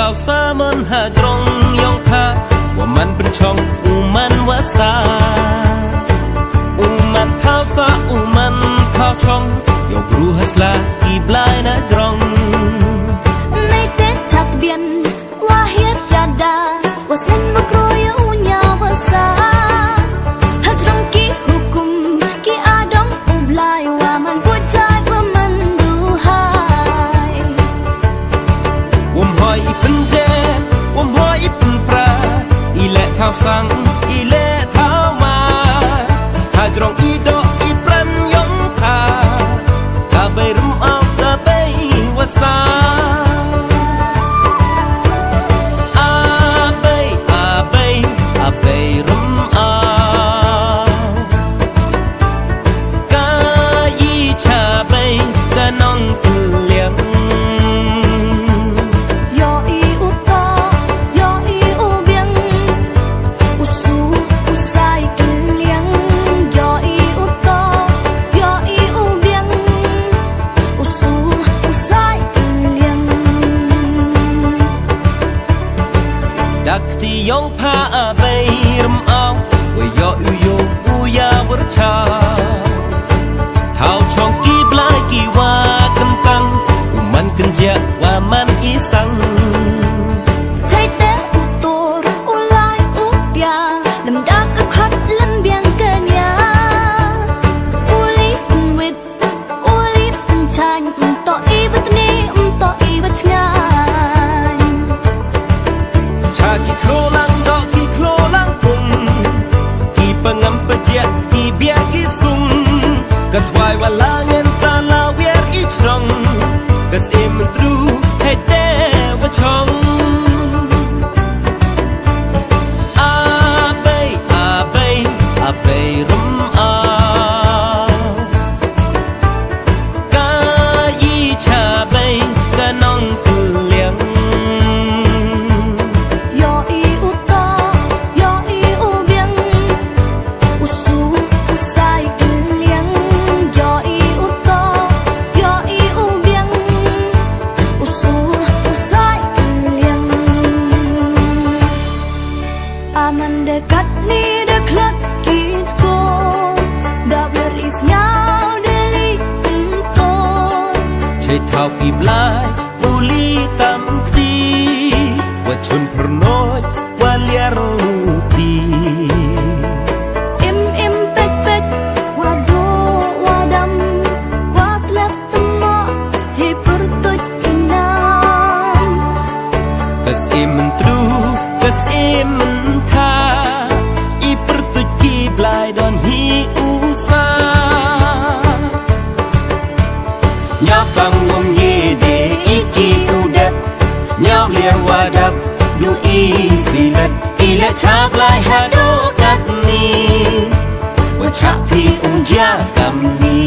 thảo xa mơn hà trong yong thaว่ามันเป็นช่องมันว่าซามันthảo xaมันthảoช่องยกรู้ฮัสลาที่ปลายนะจงในเต็ดชักเบียนว่าเฮียดาดาว่าสันมากรอยอุญญาว่าซาฮัตรงกี่หุกุมกี่อาดมอุบลายว่ามันปวดใจว่ามันดูหายว่มหอยเป็นเจ็ดว่มหอยเป็นปลาอีเล่เท้าสังอีเล่เท้ามาหาจงอีดอกอีปรันยงทากะไปรุมเอากะไปว่าซาดักที่ยองพาไปรำเอาว่ายออุโยอุยาวรชาเท้าช่องกี่ปลายกี่ว่ากันตังมันกันเจาว่ามันอีสังใจเต้อุตัวอุลายอุยาลำดักกับขัดลำเบียงเกินยาอุลิอุวิดอุลิอุชันต่ออีบัตนีต่ออีบัตงานชากี่โคลลังดอกกี่โคลลังปุ่มกี่ปังอัมปะเจียกี่เบียกี่ซุ่มก็ถวายว่าลาเงินตาลาเวียร์อีชรองก็เสียมันตรูให้เต้ว่าชองอาเบยอาเบยอาเบยรำอากายีชาเบยกะน้องตุเลียงAman dekat ni dekat kisku dah berisnya deli enton ใช่เท่ากี่ปลายบุลีตำตีว่าชนพรโนดว่าเลียรูตีim pek pekว่าdoว่าดำว่าเคล็ดตมอให้pertuj inam kasมันตรูkasมันทาอีpertujกี่ปลายดอนฮีอุซาNhóc bằng ngông ye de iki udat Nhóc lia wadat du i silat Ila chap lai hado kat ni Wa chap pi unja kam ni